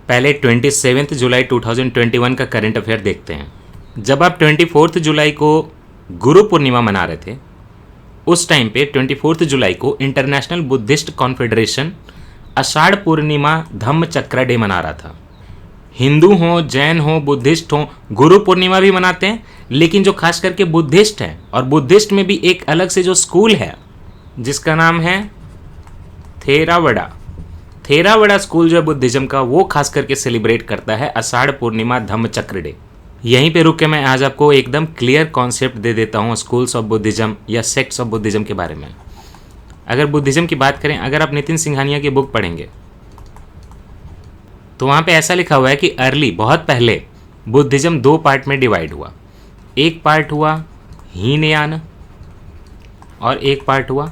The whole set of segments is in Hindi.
पहले 27 जुलाई 2021 का करंट अफेयर देखते हैं। जब आप 24 जुलाई को गुरु पूर्णिमा मना रहे थे, उस टाइम पे 24 जुलाई को इंटरनेशनल बुद्धिस्ट कॉन्फेडरेशन आषाढ़ पूर्णिमा धम्म चक्र डे मना रहा था। हिंदू हो, जैन हो, बुद्धिस्ट हो, गुरु पूर्णिमा भी मनाते हैं, लेकिन जो खास करके बुद्धिस्ट है, और बुद्धिस्ट में भी एक अलग से जो स्कूल है जिसका नाम है थेरावड़ा स्कूल जो है बुद्धिज्म का, वो खास करके सेलिब्रेट करता है आषाढ़ पूर्णिमा धम्म चक्र डे। यहीं पे रुक के मैं आज आपको एकदम क्लियर कॉन्सेप्ट दे देता हूँ स्कूल्स ऑफ बुद्धिज्म या सेक्ट्स ऑफ बुद्धिज्म के बारे में। अगर बुद्धिज्म की बात करें, अगर आप नितिन सिंघानिया की बुक पढ़ेंगे तो वहाँ पे ऐसा लिखा हुआ है कि अर्ली, बहुत पहले, बुद्धिज्म 2 पार्ट में डिवाइड हुआ। एक पार्ट हुआ हीनयान और एक पार्ट हुआ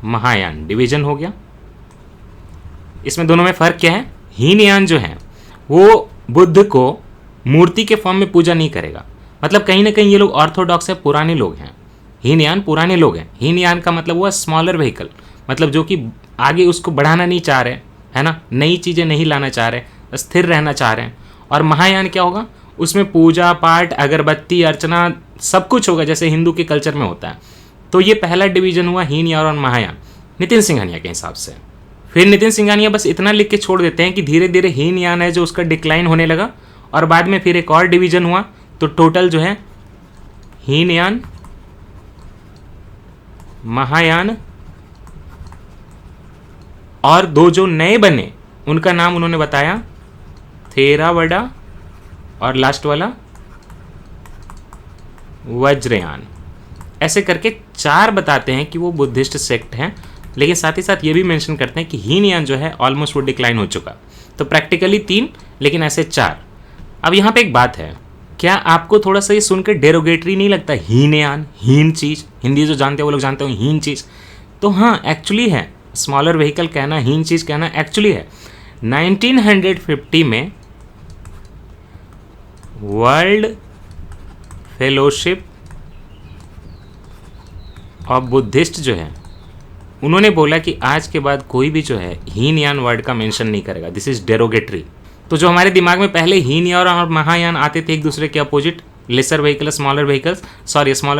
महायान। डिवीजन हो गया। इसमें दोनों में फ़र्क क्या है? हीनयान जो है वो बुद्ध को मूर्ति के फॉर्म में पूजा नहीं करेगा। मतलब कहीं ना कहीं ये लोग ऑर्थोडॉक्स है, पुराने लोग हैं। हीनयान पुराने लोग हैं। हीनयान का मतलब हुआ स्मॉलर व्हीकल, मतलब जो कि आगे उसको बढ़ाना नहीं चाह रहे, है ना, नई चीज़ें नहीं लाना चाह रहे, स्थिर रहना चाह रहे हैं। और महायान क्या होगा? उसमें पूजा पाठ, अगरबत्ती, अर्चना सब कुछ होगा, जैसे हिंदू के कल्चर में होता है। तो ये पहला डिवीजन हुआ हीनयान और महायान नितिन सिंघानिया के हिसाब से। फिर नितिन सिंघानिया बस इतना लिख के छोड़ देते हैं कि धीरे धीरे हीनयान है जो उसका डिक्लाइन होने लगा, और बाद में फिर एक और डिवीजन हुआ। तो टोटल जो है हीनयान, महायान, और 2 जो नए बने उनका नाम उन्होंने बताया थेरावड़ा और लास्ट वाला वज्रयान। ऐसे करके 4 बताते हैं कि वो बुद्धिस्ट सेक्ट हैं, लेकिन साथ ही साथ ये भी मेंशन करते हैं कि हीनयान जो है ऑलमोस्ट वो डिक्लाइन हो चुका। तो प्रैक्टिकली 3, लेकिन ऐसे 4। अब यहाँ पे एक बात है, क्या आपको थोड़ा सा ये सुनकर डेरोगेटरी नहीं लगता? हीनयान, हीन चीज़, हिंदी जो जानते हैं वो लोग जानते हो हीन चीज़। तो हाँ, एक्चुअली है। स्मॉलर व्हीकल कहना, हीन चीज़ कहना एक्चुअली है। 1950 में वर्ल्ड फेलोशिप ऑफ बुद्धिस्ट जो है, उन्होंने बोला कि आज के बाद कोई भी जो है हीनयान वर्ड का मेंशन नहीं करेगा। This is derogatory. तो जो हमारे दिमाग में पहले हीनयान और महायान आते थे एक दूसरे के opposite, laser vehicle, smaller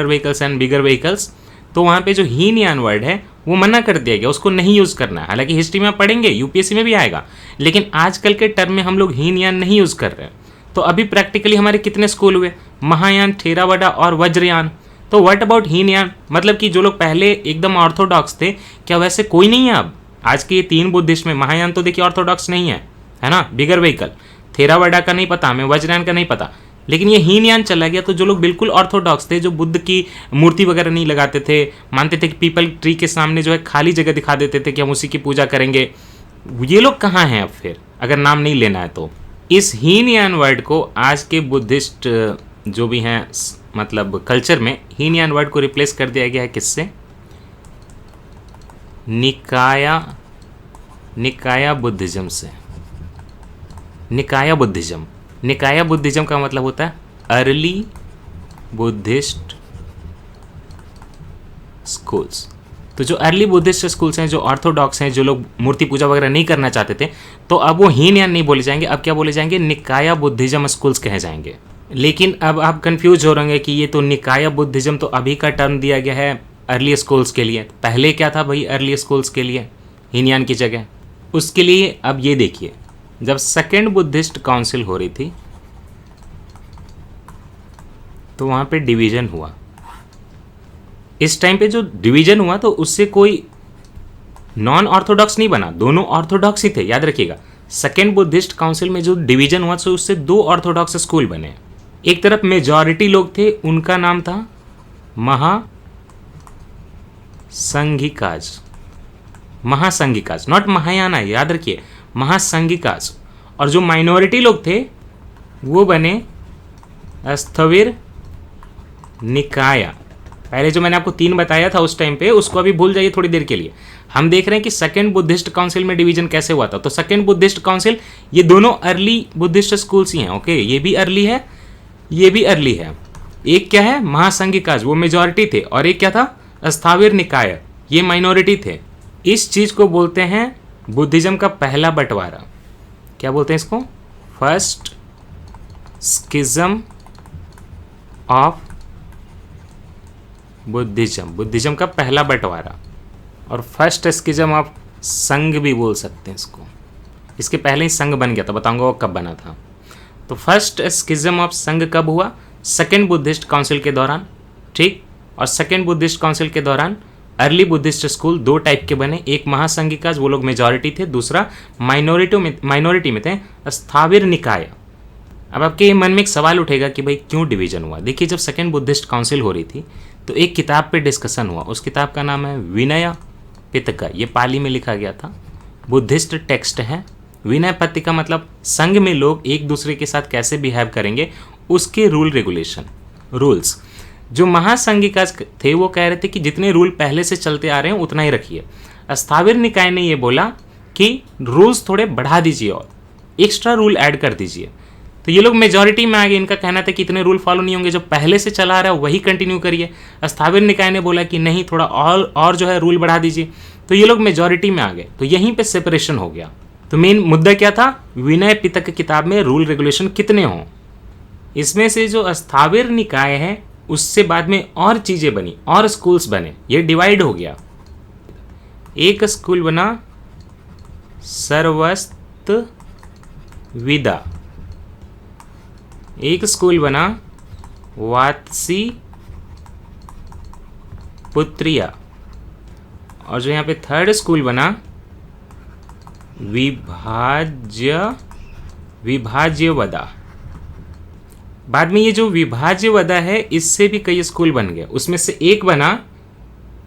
vehicles and bigger vehicles, तो वहाँ पे जो हीनयान वर्ड है वो मना कर दिया गया, उसको नहीं यूज़ करना है। हालांकि हिस्ट्री में आप पढ़ेंगे, यूपीएससी में भी आएगा, लेकिन आजकल के टर्म में हम लोग हीनयान नहीं यूज़ कर रहे हैं। तो अभी प्रैक्टिकली हमारे कितने स्कूल हुए? महायान, थेरावड़ा और वज्रयान। तो व्हाट अबाउट हीनयान? मतलब कि जो लोग पहले एकदम ऑर्थोडॉक्स थे, क्या वैसे कोई नहीं है अब? आज के ये 3 बुद्धिस्ट में महायान तो देखिए ऑर्थोडॉक्स नहीं है ना, बिगर व्हीकल। थेरावड़ा का नहीं पता हमें, वज्रयान का नहीं पता, लेकिन ये हीनयान चला गया। तो जो लोग बिल्कुल ऑर्थोडॉक्स थे, जो बुद्ध की मूर्ति वगैरह नहीं लगाते थे, मानते थे कि पीपल ट्री के सामने जो है खाली जगह दिखा देते थे कि हम उसी की पूजा करेंगे, ये लोग कहाँ हैं अब फिर, अगर नाम नहीं लेना है तो? इस हीनयान वर्ड को आज के बुद्धिस्ट जो भी हैं मतलब कल्चर में, हीनयान वर्ड को रिप्लेस कर दिया गया है किससे? निकाया बुद्धिज्म से। निकाया बुद्धिज्म का मतलब होता है अर्ली बुद्धिस्ट स्कूल्स। तो जो अर्ली बुद्धिस्ट स्कूल्स हैं, जो ऑर्थोडॉक्स हैं, जो लोग मूर्ति पूजा वगैरह नहीं करना चाहते थे, तो अब वो हीनयान नहीं बोले जाएंगे, अब क्या बोले जाएंगे? निकाया बुद्धिज्म स्कूल्स कहे जाएंगे। लेकिन अब आप कंफ्यूज हो रहेंगे कि ये तो निकाया बुद्धिज्म तो अभी का टर्म दिया गया है अर्ली स्कूल्स के लिए, पहले क्या था भाई अर्ली स्कूल्स के लिए हीनयान की जगह? उसके लिए अब ये देखिए, जब सेकेंड बुद्धिस्ट काउंसिल हो रही थी तो वहाँ पे डिवीज़न हुआ। इस टाइम पे जो डिवीज़न हुआ तो उससे कोई नॉन ऑर्थोडॉक्स नहीं बना, दोनों ऑर्थोडॉक्स ही थे, याद रखिएगा। सेकेंड बुद्धिस्ट काउंसिल में जो डिवीज़न हुआ तो उससे 2 ऑर्थोडॉक्स स्कूल बने। एक तरफ मेजॉरिटी लोग थे, उनका नाम था महासंघिकाज, नॉट महायाना, याद रखिए, महासंघिकाज। और जो माइनॉरिटी लोग थे वो बने स्थविर निकाया। पहले जो मैंने आपको 3 बताया था उस टाइम पे, उसको अभी भूल जाइए थोड़ी देर के लिए। हम देख रहे हैं कि सेकेंड बुद्धिस्ट काउंसिल में डिवीजन कैसे हुआ था। तो सेकेंड बुद्धिस्ट काउंसिल, ये दोनों अर्ली बुद्धिस्ट स्कूल्स ही हैं, ओके, ये भी अर्ली है, ये भी अर्ली है। एक क्या है? महासंघिकाज, वो मेजॉरिटी थे, और एक क्या था? स्थाविर निकाय, ये माइनॉरिटी थे। इस चीज़ को बोलते हैं बुद्धिज्म का पहला बंटवारा। क्या बोलते हैं इसको, फर्स्ट स्किज्म ऑफ बुद्धिज्म, बुद्धिज्म का पहला बंटवारा, और फर्स्ट स्किज्म ऑफ संघ भी बोल सकते हैं इसको। इसके पहले ही संघ बन गया था, बताऊंगा वो कब बना था। तो फर्स्ट स्किज्म ऑफ संघ कब हुआ, सेकेंड बुद्धिस्ट काउंसिल के दौरान, ठीक। और सेकेंड बुद्धिस्ट काउंसिल के दौरान अर्ली बुद्धिस्ट स्कूल दो टाइप के बने, एक महासंघिका वो लोग मेजॉरिटी थे, दूसरा माइनॉरिटी में थे स्थाविर निकाय। अब आपके मन में एक सवाल उठेगा कि भाई क्यों डिवीजन हुआ। देखिए जब सेकेंड बुद्धिस्ट काउंसिल हो रही थी तो एक किताब पे डिस्कशन हुआ, उस किताब का नाम है विनय पिटका, ये पाली में लिखा गया था, बुद्धिस्ट टेक्स्ट है। विनय पिटका मतलब संघ में लोग एक दूसरे के साथ कैसे बिहेव करेंगे उसके रूल रेगुलेशन, रूल्स। जो महासंघिका थे वो कह रहे थे कि जितने रूल पहले से चलते आ रहे हैं उतना ही रखिए। स्थाविर निकाय ने ये बोला कि रूल्स थोड़े बढ़ा दीजिए और एक्स्ट्रा रूल ऐड कर दीजिए। तो ये लोग मेजॉरिटी में आ गए, इनका कहना था कि इतने रूल फॉलो नहीं होंगे, जो पहले से चला आ रहा है वही कंटिन्यू करिए। स्थाविर निकाय ने बोला कि नहीं थोड़ा और जो है रूल बढ़ा दीजिए, तो ये लोग मेजॉरिटी में आ गए, तो यहीं पे सेपरेशन हो गया। तो मेन मुद्दा क्या था, विनय पिटक किताब में रूल रेगुलेशन कितने हों। इसमें से जो स्थाविर निकाय है उससे बाद में और चीज़ें बनी और स्कूल्स बने, ये डिवाइड हो गया। एक स्कूल बना सर्वस्त विदा, एक स्कूल बना वात्सी पुत्रिया, और जो यहाँ पे थर्ड स्कूल बना विभाज्यवदा। बाद में ये जो विभाज्यवदा है इससे भी कई स्कूल बन गए, उसमें से एक बना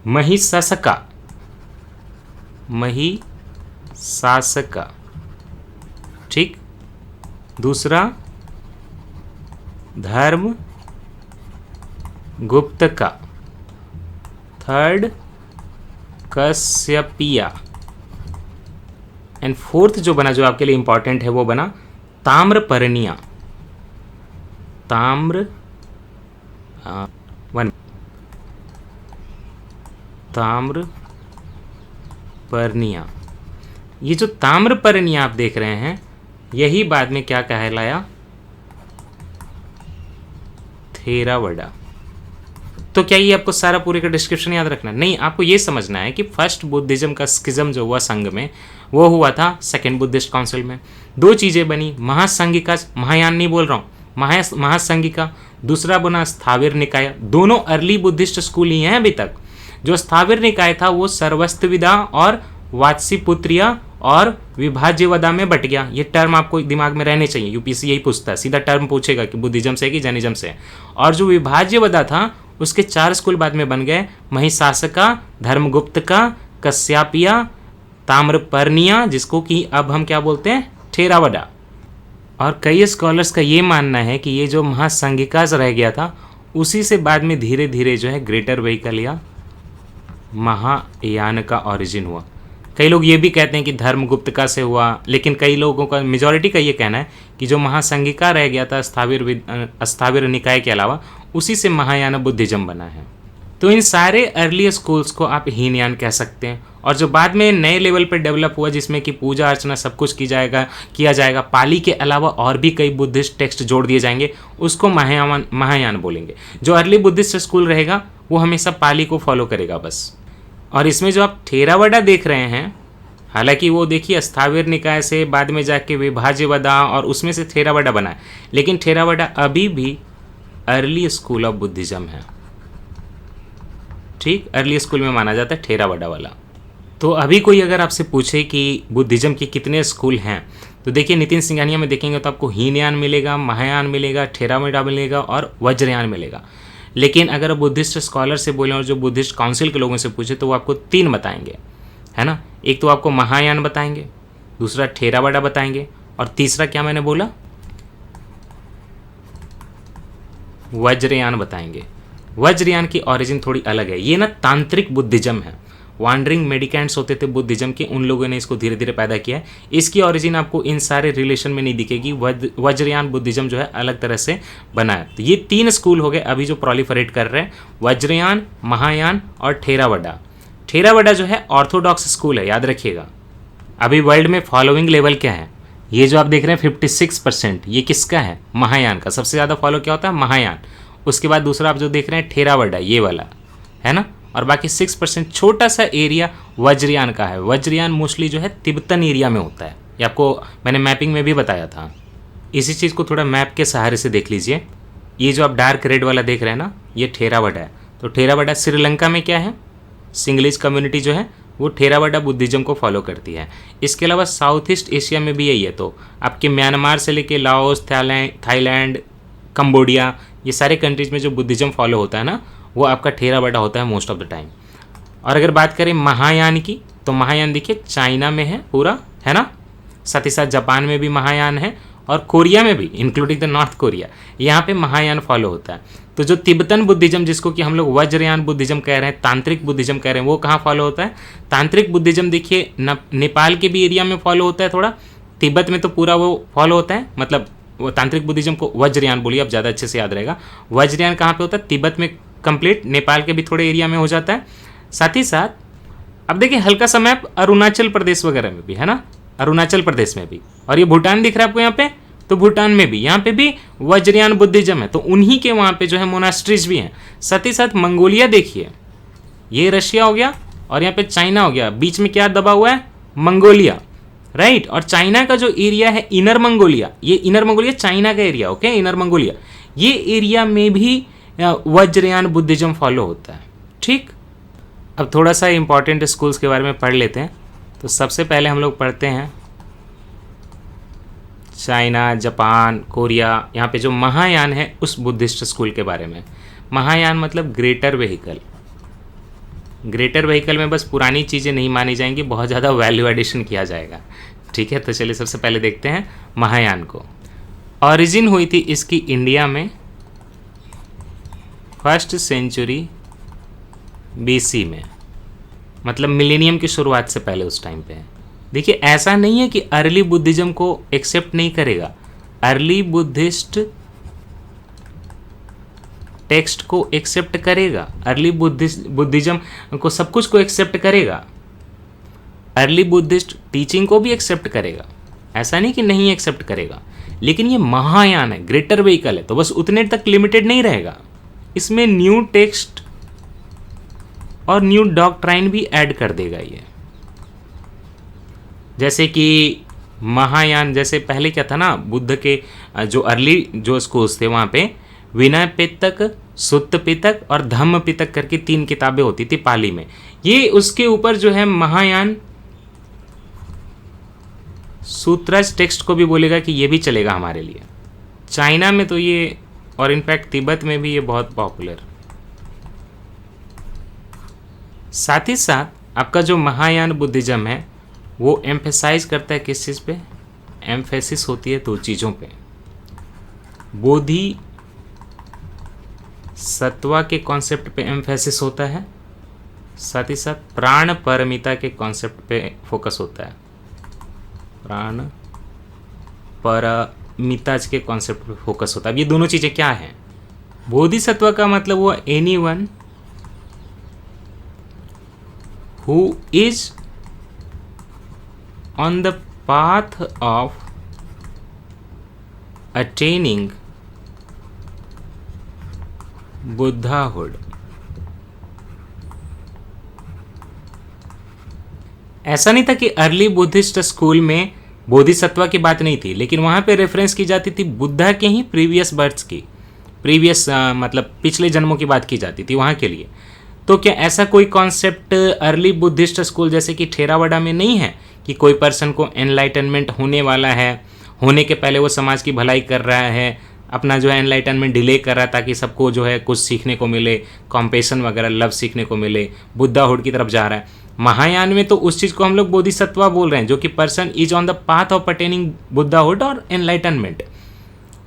महिशासका, ठीक। दूसरा धर्म गुप्त का, थर्ड कश्यपिया, एंड फोर्थ जो बना, जो आपके लिए इंपॉर्टेंट है, वो बना ताम्रपर्णिया। ताम्रपर्णिया, ये जो ताम्रपर्णिया आप देख रहे हैं यही बाद में क्या कहलाया, थेरावडा। तो क्या ये आपको सारा पूरे का डिस्क्रिप्शन याद रखना नहीं, आपको ये समझना है कि फर्स्ट बुद्धिज्म का स्किज्म जो हुआ संघ में वो हुआ था सेकेंड बुद्धिस्ट काउंसिल में। दो चीज़ें बनी, महासंघिका, महायान नहीं बोल रहा हूँ, महासंघिका, दूसरा बना स्थाविर निकाय। दोनों अर्ली बुद्धिस्ट स्कूल ही हैं अभी तक। जो स्थाविर निकाय था वो सर्वस्तविदा और वात्सीपुत्रिया और विभाज्यवदा में बट गया। ये टर्म आपको दिमाग में रहने चाहिए, यूपीएससी यही पूछता है, सीधा टर्म पूछेगा कि बुद्धिज्म से कि जैनिज्म से। और जो विभाज्यवदा था उसके 4 स्कूल बाद में बन गए, महिशासका, धर्मगुप्त का, कश्यपिया, ताम्रपर्णिया, जिसको कि अब हम क्या बोलते हैं, थेरावडा। और कई स्कॉलर्स का ये मानना है कि ये जो महासंघिका रह गया था उसी से बाद में धीरे धीरे जो है ग्रेटर व्हीकल या महायान का ओरिजिन हुआ। कई लोग ये भी कहते हैं कि धर्मगुप्तका से हुआ, लेकिन कई लोगों का, मेजॉरिटी का ये कहना है कि जो महासंघिका रह गया था स्थाविर निकाय के अलावा, उसी से महायान बुद्धिज्म बना है। तो इन सारे अर्ली स्कूल्स को आप हीनयान कह सकते हैं। और जो बाद में नए लेवल पर डेवलप हुआ जिसमें कि पूजा अर्चना सब कुछ किया जाएगा, पाली के अलावा और भी कई बुद्धिस्ट टेक्स्ट जोड़ दिए जाएंगे, उसको महायान बोलेंगे। जो अर्ली बुद्धिस्ट स्कूल रहेगा वो हमेशा पाली को फॉलो करेगा बस। और इसमें जो आप थेरावडा देख रहे हैं, हालांकि वो देखिए स्थाविर निकाय से बाद में जाके विभाज्यवदा और उसमें से थेरावडा बना है, लेकिन थेरावडा अभी भी अर्ली स्कूल ऑफ बुद्धिज्म है, ठीक। अर्ली स्कूल में माना जाता है थेरावडा वाला। तो अभी कोई अगर आपसे पूछे कि बुद्धिज्म के कितने स्कूल हैं, तो देखिए नितिन सिंघानिया में देखेंगे तो आपको हीनयान मिलेगा, महायान मिलेगा, थेरावडा मिलेगा और वज्रयान मिलेगा। लेकिन अगर बुद्धिस्ट स्कॉलर से बोलें और जो बुद्धिस्ट काउंसिल के लोगों से पूछे तो वो आपको 3 बताएंगे, है ना। एक तो आपको महायान बताएंगे, दूसरा थेरावडा बताएंगे, और तीसरा क्या मैंने बोला, वज्रयान बताएंगे। वज्रयान की ओरिजिन थोड़ी अलग है, ये ना तांत्रिक बुद्धिज्म है। वांडरिंग मेडिकेंट्स होते थे बुद्धिज्म के, उन लोगों ने इसको धीरे धीरे पैदा किया है। इसकी ओरिजिन आपको इन सारे रिलेशन में नहीं दिखेगी। वज्रयान बुद्धिज्म जो है अलग तरह से बना है। तो ये 3 स्कूल हो गए अभी जो प्रोलिफरेट कर रहे हैं, वज्रयान, महायान और थेरावडा। थेरावडा जो है ऑर्थोडॉक्स स्कूल है, याद रखिएगा। अभी वर्ल्ड में फॉलोइंग लेवल क्या है, ये जो आप देख रहे हैं 56%, ये किसका है? महायान का। सबसे ज़्यादा फॉलो क्या होता है? महायान। उसके बाद दूसरा आप जो देख रहे हैं थेरावाडा, ये वाला है ना। और बाकी 6% छोटा सा एरिया वज्रयान का है। वज्रयान मोस्टली जो है तिब्बतन एरिया में होता है, ये आपको मैंने मैपिंग में भी बताया था। इसी चीज़ को थोड़ा मैप के सहारे से देख लीजिए। ये जो आप डार्क रेड वाला देख रहे हैं ना, ये थेरावाडा है। तो थेरावाडा श्रीलंका में क्या है? सिंगलिश कम्युनिटी जो है वो थेरावाडा बुद्धिज़्म को फॉलो करती है। इसके अलावा साउथ ईस्ट एशिया में भी यही है। तो आपके म्यांमार से लेके लाओस, थाईलैंड, कंबोडिया, ये सारे कंट्रीज़ में जो बुद्धिज़्म फॉलो होता है ना, वो आपका थेरावाडा होता है मोस्ट ऑफ द टाइम। और अगर बात करें महायान की, तो महायान देखिए चाइना में है पूरा, है ना। साथ ही साथ जापान में भी महायान है और कोरिया में भी, इंक्लूडिंग द नॉर्थ कोरिया, यहाँ पे महायान फॉलो होता है। तो जो तिब्बतन बुद्धिज़्म, जिसको कि हम लोग वज्रयान बुद्धिज़्म कह रहे हैं, तांत्रिक बुद्धिज़्म कह रहे हैं, वो कहाँ फॉलो होता है? तांत्रिक बुद्धिज़्म देखिए नेपाल के भी एरिया में फॉलो होता है थोड़ा, तिब्बत में तो पूरा वो फॉलो होता है। मतलब वो तांत्रिक बुद्धिज़्म को वज्रयान बोलिए, अब ज़्यादा अच्छे से याद रहेगा। वज्रयान कहाँ पे होता है? तिब्बत में कंप्लीट, नेपाल के भी थोड़े एरिया में हो जाता है। साथ ही साथ अब देखिए हल्का सा मैप अरुणाचल प्रदेश वगैरह में भी है ना, अरुणाचल प्रदेश में भी। और ये भूटान दिख रहा है आपको यहाँ पे, तो भूटान में भी, यहाँ पे भी वज्रयान बुद्धिज्म है। तो उन्हीं के वहाँ पे जो है मोनास्ट्रीज भी हैं। साथ ही साथ मंगोलिया देखिए, ये रशिया हो गया और यहाँ पे चाइना हो गया, बीच में क्या दबा हुआ है? Mongolia, right. और चाइना का जो एरिया है इनर मंगोलिया, ये इनर मंगोलिया चाइना का एरिया, ओके, इनर मंगोलिया, ये एरिया में भी वज्रयान बुद्धिज्म फॉलो होता है, ठीक। अब थोड़ा सा इंपॉर्टेंट स्कूल्स के बारे में पढ़ लेते हैं। तो सबसे पहले हम लोग पढ़ते हैं चाइना, जापान, कोरिया, यहाँ पे जो महायान है उस बुद्धिस्ट स्कूल के बारे में। महायान मतलब ग्रेटर व्हीकल। ग्रेटर व्हीकल में बस पुरानी चीज़ें नहीं मानी जाएंगी, बहुत ज़्यादा वैल्यू एडिशन किया जाएगा, ठीक है। तो चलिए सबसे पहले देखते हैं महायान को। ऑरिजिन हुई थी इसकी इंडिया में 1st सेंचुरी BC में, मतलब मिलेनियम की शुरुआत से पहले, उस टाइम पे। देखिए ऐसा नहीं है कि अर्ली बुद्धिज्म को एक्सेप्ट नहीं करेगा, अर्ली बुद्धिस्ट टेक्स्ट को एक्सेप्ट करेगा, अर्ली बुद्धिज्म को, सब कुछ को एक्सेप्ट करेगा, अर्ली बुद्धिस्ट टीचिंग को भी एक्सेप्ट करेगा, ऐसा नहीं कि नहीं एक्सेप्ट करेगा। लेकिन ये महायान है, ग्रेटर व्हीकल है, तो बस उतने तक लिमिटेड नहीं रहेगा, इसमें न्यू टेक्स्ट और न्यू डॉक्ट्राइन भी ऐड कर देगा ये। जैसे कि महायान, जैसे पहले क्या था ना, बुद्ध के जो अर्ली जो स्कूल्स थे वहाँ पे विनय पिटक, सुत्त पिटक और धम्म पिटक करके 3 किताबें होती थी पाली में। ये उसके ऊपर जो है महायान सूत्रज टेक्स्ट को भी बोलेगा कि ये भी चलेगा हमारे लिए। चाइना में तो ये, और इनफैक्ट तिब्बत में भी ये बहुत पॉपुलर। साथ ही साथ आपका जो महायान बुद्धिज्म है वो एम्फेसाइज करता है किस चीज़ पे? एम्फेसिस होती है 2 चीज़ों पे। बोधि सत्वा के कॉन्सेप्ट पे एम्फेसिस होता है, साथ ही साथ प्राण परमिता के कॉन्सेप्ट पे फोकस होता है। प्राण परमिता के कॉन्सेप्ट पे फोकस होता है। अब ये दोनों चीज़ें क्या हैं? बोधिसत्व का मतलब वो anyone who is on the path of attaining Buddhahood। ऐसा नहीं था कि अर्ली बुद्धिस्ट स्कूल में बोधिसत्व की बात नहीं थी, लेकिन वहाँ पे रेफरेंस की जाती थी बुद्धा के ही प्रीवियस बर्थ्स की, प्रीवियस मतलब पिछले जन्मों की बात की जाती थी वहाँ के लिए। तो क्या ऐसा कोई कॉन्सेप्ट अर्ली बुद्धिस्ट स्कूल जैसे कि थेरावाडा में नहीं है कि कोई पर्सन को एनलाइटनमेंट होने वाला है, होने के पहले वो समाज की भलाई कर रहा है, अपना जो है एनलाइटनमेंट डिले कर रहा है ताकि सबको जो है कुछ सीखने को मिले, कॉम्पेशन वगैरह, लव सीखने को मिले, बुद्धाहुड की तरफ जा रहा है। महायान में तो उस चीज़ को हम लोग बोधिसत्व बोल रहे हैं, जो कि person is on the path of attaining Buddhahood और एनलाइटनमेंट।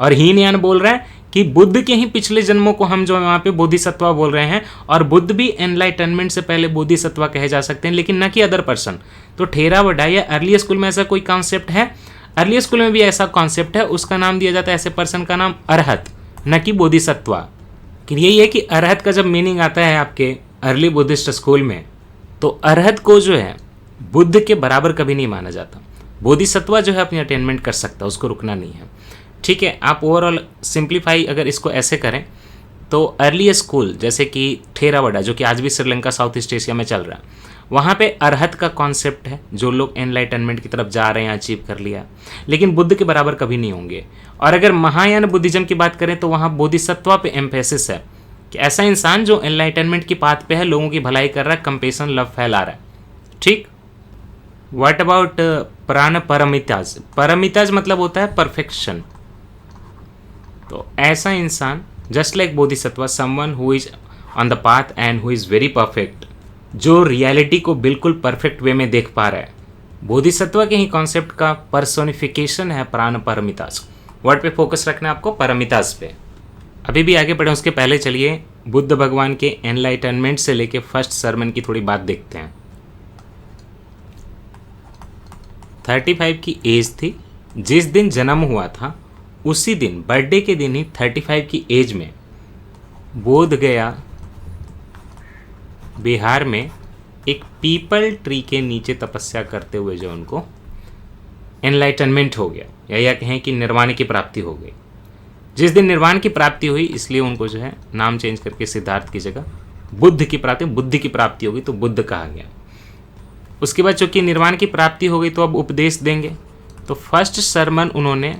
और हीनयान बोल रहा है कि बुद्ध के ही पिछले जन्मों को हम जो है वहाँ पे बोधिसत्व बोल रहे हैं, और बुद्ध भी एनलाइटनमेंट से पहले बोधिसत्व कहे जा सकते हैं, लेकिन न कि अदर पर्सन। तो थेरावाडा या अर्ली स्कूल में ऐसा कोई कॉन्सेप्ट है? अर्ली स्कूल में भी ऐसा कॉन्सेप्ट है, उसका नाम दिया जाता है ऐसे पर्सन का नाम अरहत, न कि बोधिसत्व। यही है कि अरहत का जब मीनिंग आता है आपके अर्ली बुद्धिस्ट स्कूल में, तो अरहत को जो है बुद्ध के बराबर कभी नहीं माना जाता। बोधिसत्वा जो है अपनी अटेनमेंट कर सकता है, उसको रुकना नहीं है। ठीक है, आप ओवरऑल सिंप्लीफाई अगर इसको ऐसे करें तो अर्ली स्कूल जैसे कि थेरावडा, जो कि आज भी श्रीलंका साउथ ईस्ट एशिया में चल रहा है, वहाँ पे अरहत का कॉन्सेप्ट है, जो लोग एनलाइटनमेंट की तरफ जा रहे हैं, अचीव कर लिया, लेकिन बुद्ध के बराबर कभी नहीं होंगे। और अगर महायान बुद्धिज्म की बात करें तो वहाँ बोधिसत्वा पे एम्फेसिस है कि ऐसा इंसान जो एनलाइटनमेंट की पाथ पे है, लोगों की भलाई कर रहा है, कंपेशन लव फैला रहा है। ठीक, व्हाट अबाउट प्राण परमिताज? परमिताज मतलब होता है परफेक्शन। तो ऐसा इंसान just like Bodhisattva, someone who is on the path and who is very perfect, जो रियलिटी को बिल्कुल परफेक्ट वे में देख पा रहा है। बोधिसत्वा के ही कॉन्सेप्ट का पर्सोनिफिकेशन है प्राण परमिताज। वर्ड पे फोकस रखना है आपको, परमिताज पे। अभी भी आगे बढ़े उसके पहले चलिए बुद्ध भगवान के एनलाइटनमेंट से लेके फर्स्ट सरमन की थोड़ी बात देखते हैं। 35 की एज थी, जिस दिन जन्म हुआ था उसी दिन, बर्थडे के दिन ही 35 की एज में बोध गया बिहार में एक पीपल ट्री के नीचे तपस्या करते हुए जो उनको एनलाइटनमेंट हो गया, या कहें कि निर्वाण की प्राप्ति हो गई। जिस दिन निर्वाण की प्राप्ति हुई इसलिए उनको जो है नाम चेंज करके सिद्धार्थ की जगह बुद्ध की प्राप्ति हो गई, तो बुद्ध कहा गया। उसके बाद चूंकि निर्वाण की प्राप्ति हो गई तो अब उपदेश देंगे। तो फर्स्ट सरमन उन्होंने,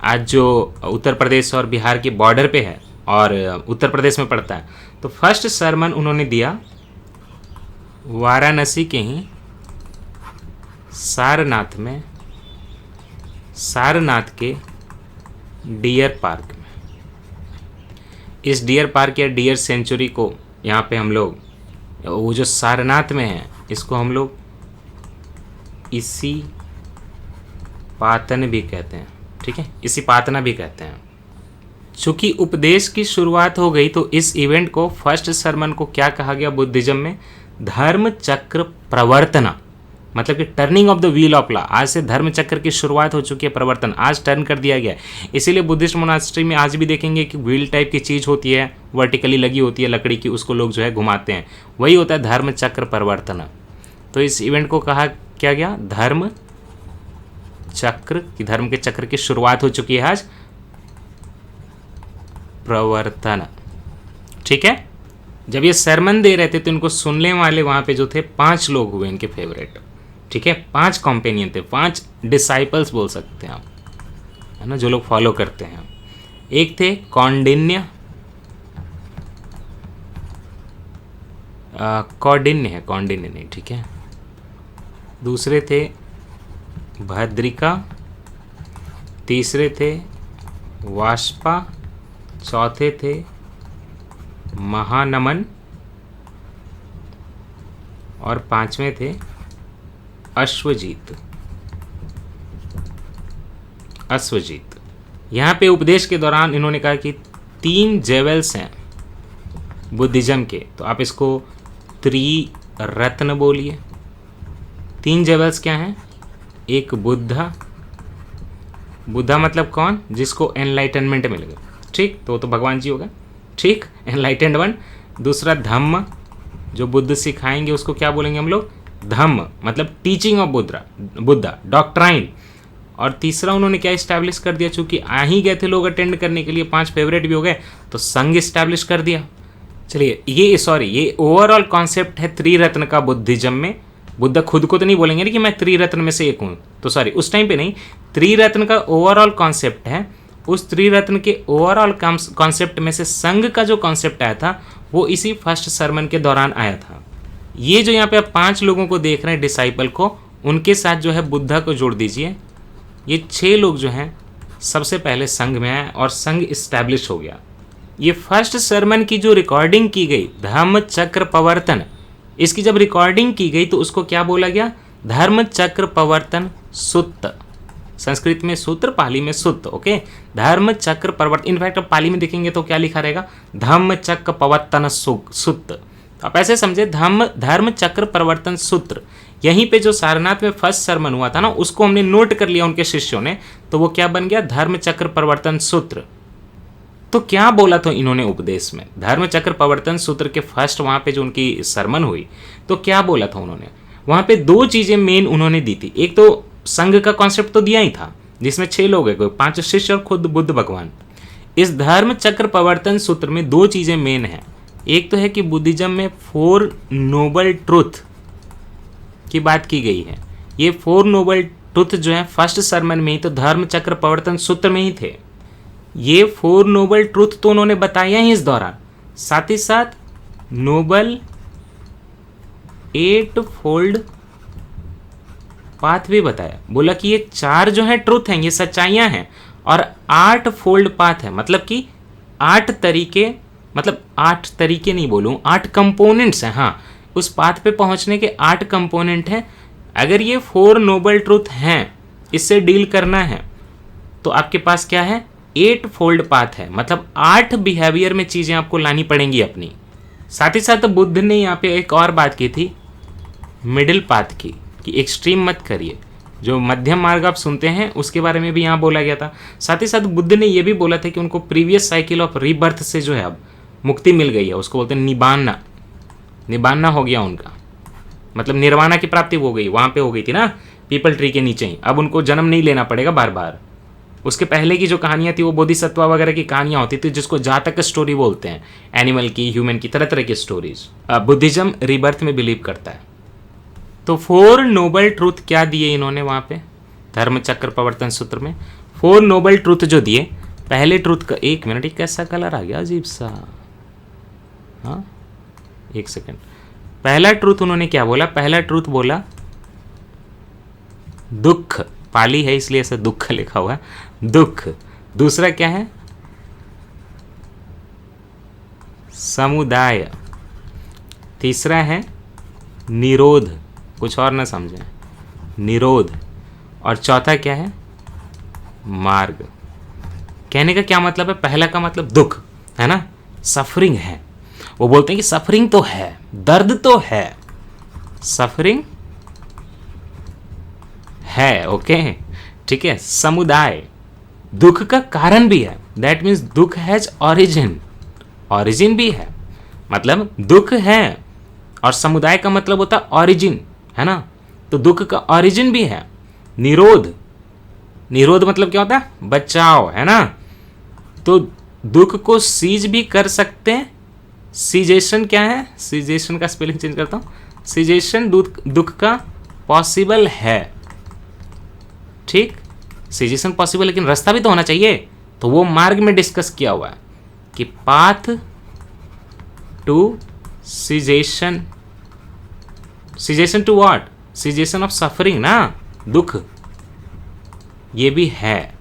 आज जो उत्तर प्रदेश और बिहार के बॉर्डर पे है और उत्तर प्रदेश में पड़ता है, तो फर्स्ट सरमन उन्होंने दिया वाराणसी के ही सारनाथ में, सारनाथ के डियर पार्क में। इस डियर पार्क या डियर सेंचुरी को यहाँ पे हम लोग, वो जो सारनाथ में है, इसको हम लोग इसी पातन भी कहते हैं। ठीक है, इसी पातना भी कहते हैं। चूंकि उपदेश की शुरुआत हो गई तो इस इवेंट को, फर्स्ट सरमन को क्या कहा गया बुद्धिज्म में? धर्म चक्र प्रवर्तना, मतलब कि turning of the wheel of law. आज से धर्म चक्र की शुरुआत हो चुकी है, प्रवर्तन आज टर्न कर दिया गया है। इसीलिए बुद्धिस्ट मोनास्ट्री में आज भी देखेंगे कि व्हील टाइप की चीज़ होती है, वर्टिकली लगी होती है लकड़ी की, उसको लोग जो है घुमाते हैं, वही होता है धर्म चक्र प्रवर्तन। तो इस इवेंट को कहा क्या गया? धर्म चक्र, कि धर्म के चक्र की शुरुआत हो चुकी है आज, प्रवर्तन। ठीक है, जब ये सरमन दे रहे थे तो इनको सुनने वाले वहां पे जो थे 5 लोग हुए इनके फेवरेट। ठीक है, 5 कॉम्पेनियन थे, 5 डिसाइपल्स बोल सकते हैं आप, है ना, जो लोग फॉलो करते हैं। एक थे कौंडिन्य, कौंडिन्य है, कौंडिन्य नहीं, ठीक है। दूसरे थे भद्रिका, तीसरे थे वाष्पा, चौथे थे महानमन और 5वें थे अश्वजीत। अश्वजीत। यहाँ पे उपदेश के दौरान इन्होंने कहा कि 3 जेवल्स हैं बुद्धिज्म के, तो आप इसको त्रिरत्न बोलिए। 3 जेवल्स क्या हैं? एक बुद्धा, बुद्धा मतलब कौन? जिसको एनलाइटनमेंट मिल गया। ठीक, तो भगवान जी होगा। ठीक, एनलाइटेंड वन। दूसरा धम्म, जो बुद्ध सिखाएंगे उसको क्या बोलेंगे हम लोग? धम्म, मतलब टीचिंग ऑफ बुद्धा, डॉक्ट्राइन। और तीसरा उन्होंने क्या इस्टेब्लिश कर दिया? चूंकि आ ही गए थे लोग अटेंड करने के लिए, 5 फेवरेट भी हो गए, तो संघ इस्टेब्लिश कर दिया। चलिए, ये ओवरऑल कॉन्सेप्ट है त्रिरत्न का बुद्धिज्म में। बुद्ध खुद को तो नहीं बोलेंगे कि मैं त्रिरत्न में से एक हूँ, तो सॉरी, उस टाइम पे नहीं। त्रिरत्न का ओवरऑल कॉन्सेप्ट है। उस त्रिरत्न के ओवरऑल कॉन्सेप्ट में से संघ का जो कॉन्सेप्ट आया था वो इसी फर्स्ट सरमन के दौरान आया था। ये जो यहाँ पे आप 5 लोगों को देख रहे हैं डिसाइपल को, उनके साथ जो है बुद्धा को जोड़ दीजिए। ये 6 लोग जो हैं सबसे पहले संघ में आए और संघ इस्टेब्लिश हो गया। ये फर्स्ट सरमन की जो रिकॉर्डिंग की गई, धम्म चक्र प्रवर्तन, इसकी जब रिकॉर्डिंग की गई तो उसको क्या बोला गया? धर्म चक्र प्रवर्तन सुत्त। संस्कृत में सूत्र, पाली में सुत्त। ओके, धर्म चक्र प्रवर्तन। इनफैक्ट आप पाली में देखेंगे तो क्या लिखा रहेगा? धम्म चक्र प्रवर्तन सुत्त। आप ऐसे समझे, धर्म चक्र प्रवर्तन सूत्र। यहीं पे जो सारनाथ में फर्स्ट सरमन हुआ था ना, उसको हमने नोट कर लिया उनके शिष्यों ने, तो वो क्या बन गया? धर्म चक्र प्रवर्तन सूत्र। तो क्या बोला था इन्होंने उपदेश में? धर्म चक्र प्रवर्तन सूत्र के फर्स्ट वहां पे जो उनकी सरमन हुई, तो क्या बोला था उन्होंने? वहां पे दो चीजें मेन उन्होंने दी थी। एक तो संघ का कॉन्सेप्ट तो दिया ही था, जिसमें 6 लोग हैं, 5 शिष्य और खुद बुद्ध भगवान। इस धर्म चक्र प्रवर्तन सूत्र में दो चीजें मेन हैं। एक तो है कि बुद्धिज्म में 4 नोबल ट्रुथ की बात की गई है। ये 4 नोबल ट्रुथ जो है फर्स्ट सरमन में ही तो धर्म चक्र प्रवर्तन सूत्र में ही थे। ये 4 नोबल ट्रुथ तो उन्होंने बताया ही इस दौरान, साथ ही साथ नोबल 8 फोल्ड पाथ भी बताया। बोला कि ये 4 जो है ट्रुथ हैं, ये सच्चाइयां हैं, और 8 फोल्ड पाथ है, मतलब कि 8 तरीके, मतलब 8 तरीके नहीं बोलूं, 8 कंपोनेंट्स हैं। हाँ, उस पाथ पे पहुंचने के 8 कंपोनेंट हैं। अगर ये 4 नोबल ट्रुथ हैं, इससे डील करना है, तो आपके पास क्या है, 8 फोल्ड पाथ है, मतलब 8 बिहेवियर में चीजें आपको लानी पड़ेंगी अपनी। साथ ही साथ बुद्ध ने यहाँ पे एक और बात की थी, मिडिल पाथ की, कि एक्सट्रीम मत करिए। जो मध्यम मार्ग आप सुनते हैं उसके बारे में भी यहाँ बोला गया था। साथ ही साथ बुद्ध ने यह भी बोला था कि उनको प्रीवियस साइकिल ऑफ रीबर्थ से जो है अब मुक्ति मिल गई है, उसको बोलते हैं निबान्ना। निबान्ना हो गया उनका, मतलब निर्वाणा की प्राप्ति हो गई, वहां पे हो गई थी ना पीपल ट्री के नीचे ही। अब उनको जन्म नहीं लेना पड़ेगा बार बार। उसके पहले की जो कहानियां थी वो बोधिसत्वा वगैरह की कहानियां होती थी, जिसको जातक स्टोरी बोलते हैं, एनिमल की, ह्यूमन की, तरह तरह की स्टोरीज। बुद्धिज्म रीबर्थ में बिलीव करता है। तो 4 नोबल ट्रूथ क्या दिए इन्होंने वहां पे धर्म चक्र प्रवर्तन सूत्र में? 4 नोबल ट्रूथ जो दिए, पहले ट्रूथ का, 1 मिनट, एक कैसा कलर आ गया अजीब सा, हाँ 1 सेकेंड। पहला ट्रूथ उन्होंने क्या बोला? पहला ट्रूथ बोला दुख, पाली है इसलिए ऐसा दुख लिखा हुआ है, दुख। दूसरा क्या है? समुदाय। तीसरा है निरोध, कुछ और ना समझें, निरोध। और चौथा क्या है? मार्ग। कहने का क्या मतलब है? पहला का मतलब दुख है ना, सफरिंग है। वो बोलते हैं कि सफरिंग तो है, दर्द तो है, सफरिंग है, ओके ठीक है। समुदाय, दुख का कारण भी है, दैट मीन्स दुख हैज ऑरिजिन, ऑरिजिन भी है, मतलब दुख है। और समुदाय का मतलब होता है ऑरिजिन, है ना, तो दुख का ऑरिजिन भी है। निरोध, निरोध मतलब क्या होता है? बचाव, है ना, तो दुख को सीज भी कर सकते हैं। सीजेशन क्या है? सीजेशन का स्पेलिंग चेंज करता हूं, सीजेशन दुख का पॉसिबल है, ठीक, सीजेशन पॉसिबल, लेकिन रास्ता भी तो होना चाहिए। तो वो मार्ग में डिस्कस किया हुआ है कि path to cessation, cessation to what? Cessation of suffering ना, दुख, ये भी है।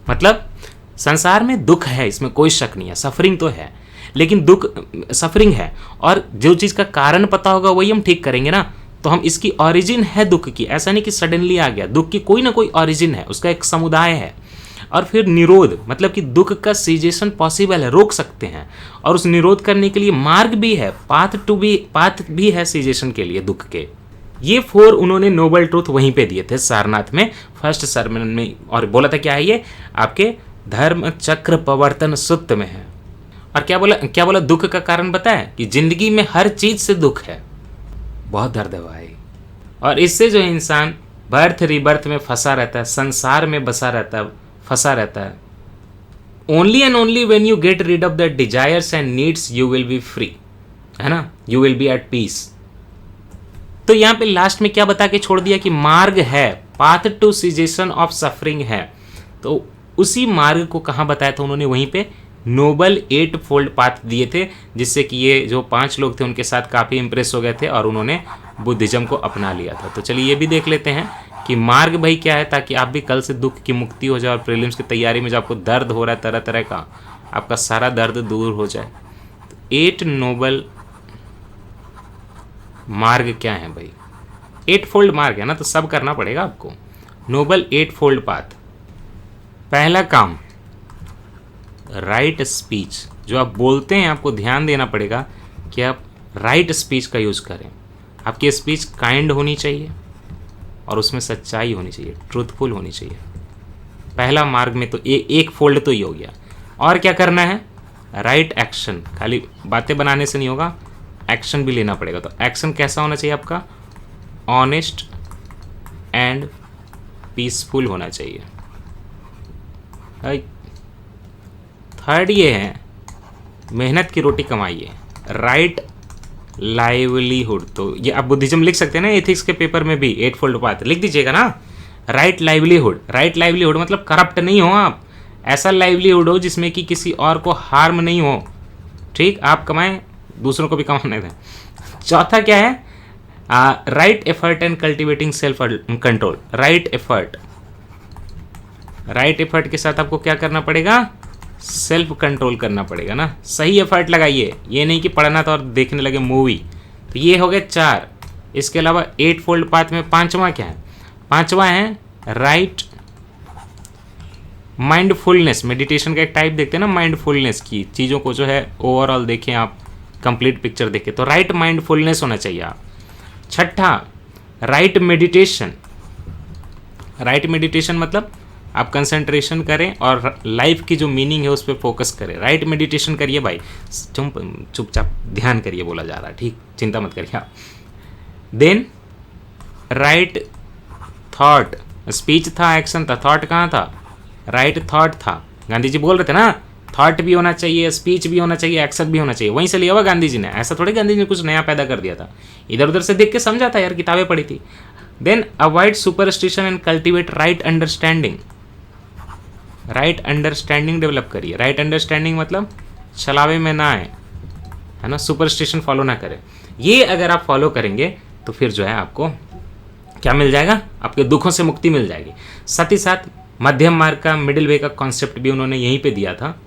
मतलब संसार में दुख है, इसमें कोई शक नहीं है, सफरिंग तो है, लेकिन दुख, सफरिंग है, और जो चीज का कारण पता होगा वही हम ठीक करेंगे ना। तो हम इसकी ओरिजिन है दुख की, ऐसा नहीं कि सडनली आ गया, दुख की कोई ना कोई ओरिजिन है, उसका एक समुदाय है। और फिर निरोध, मतलब कि दुख का सीजेशन पॉसिबल है, रोक सकते हैं, और उस निरोध करने के लिए मार्ग भी है, पाथ भी है सीजेशन के लिए दुख के। ये 4 उन्होंने नोबल ट्रूथ वहीं पे दिए थे सारनाथ में, फर्स्ट सरमन में, और बोला था क्या है ये आपके धर्म चक्र प्रवर्तन सूत्र में है। और क्या बोला? क्या बोला? दुख का कारण बताया कि जिंदगी में हर चीज से दुख है, बहुत दर्द है भाई, और इससे जो इंसान बर्थ रिबर्थ में फंसा रहता है, संसार में बसा रहता है, फंसा रहता है। Only and only when you get rid of the desires and needs you will be free, है ना, you will be at peace. तो यहां पे लास्ट में क्या बता के छोड़ दिया कि मार्ग है, path to cessation of suffering है। तो उसी मार्ग को कहां बताया था उन्होंने? वहीं पे नोबल 8 फोल्ड पाथ दिए थे, जिससे कि ये जो 5 लोग थे उनके साथ काफ़ी इंप्रेस हो गए थे और उन्होंने बुद्धिज्म को अपना लिया था। तो चलिए ये भी देख लेते हैं कि मार्ग भाई क्या है, ताकि आप भी कल से दुख की मुक्ति हो जाए और प्रीलिम्स की तैयारी में जो आपको दर्द हो रहा है तरह तरह का, आपका सारा दर्द दूर हो जाए। तो 8 नोबल मार्ग क्या है भाई? 8 फोल्ड मार्ग है ना, तो सब करना पड़ेगा आपको। Noble 8 fold path. पहला काम, राइट स्पीच। जो आप बोलते हैं आपको ध्यान देना पड़ेगा कि आप राइट स्पीच का यूज़ करें। आपकी स्पीच काइंड होनी चाहिए और उसमें सच्चाई होनी चाहिए, ट्रूथफुल होनी चाहिए। पहला मार्ग में तो एक फोल्ड तो ही हो गया। और क्या करना है? Right action. खाली बातें बनाने से नहीं होगा, एक्शन भी लेना पड़ेगा। तो एक्शन कैसा होना चाहिए आपका? ऑनेस्ट एंड पीसफुल होना चाहिए। थर्ड ये है मेहनत की रोटी कमाइए, राइट लाइवलीहुड। तो ये आप बुद्धिज्म लिख सकते हैं ना, एथिक्स के पेपर में भी एट फोल्ड पाथ लिख दीजिएगा ना, राइट लाइवलीहुड। राइट लाइवलीहुड मतलब करप्ट नहीं हो आप, ऐसा लाइवलीहुड हो जिसमें कि किसी और को हार्म नहीं हो, ठीक, आप कमाएं दूसरों को भी कमाने दें। चौथा क्या है, right effort and cultivating self control. Right effort, right effort के साथ आपको क्या करना पड़ेगा, सेल्फ कंट्रोल करना पड़ेगा ना, सही एफर्ट लगाइए, ये नहीं कि पढ़ना था और देखने लगे मूवी। तो ये हो गए 4। इसके अलावा एट फोल्ड पाथ में पांचवा क्या है, पांचवा है राइट माइंडफुलनेस। मेडिटेशन का एक टाइप देखते हैं ना माइंडफुलनेस की, चीज़ों को जो है ओवरऑल देखें आप, कंप्लीट पिक्चर देखें, तो राइट माइंडफुलनेस होना चाहिए आप। छठा राइट मेडिटेशन। राइट मेडिटेशन मतलब आप कंसंट्रेशन करें और लाइफ की जो मीनिंग है उस पर फोकस करें। राइट मेडिटेशन करिए भाई, चुपचाप ध्यान करिए, बोला जा रहा है, ठीक, चिंता मत करिए आप। देन राइट थॉट, स्पीच था, एक्शन था, थॉट कहाँ था, राइट थॉट था। गांधी जी बोल रहे थे ना, थॉट भी होना चाहिए, स्पीच भी होना चाहिए, एक्शन भी होना चाहिए, वहीं से लिया हुआ गांधी जी ने, ऐसा थोड़ी गांधी जी ने कुछ नया पैदा कर दिया था, इधर उधर से देख के समझा था यार, किताबें पढ़ी थी। Then avoid superstition and cultivate right understanding. Right understanding develop करिए। राइट अंडरस्टैंडिंग मतलब छलावे में ना आए, है ना, सुपरस्टिशन फॉलो ना करें। ये अगर आप फॉलो करेंगे तो फिर जो है आपको क्या मिल जाएगा, आपके दुखों से मुक्ति मिल जाएगी। साथ ही साथ मध्यम मार्ग का, मिडिल वे का कॉन्सेप्ट भी उन्होंने यहीं पे दिया था।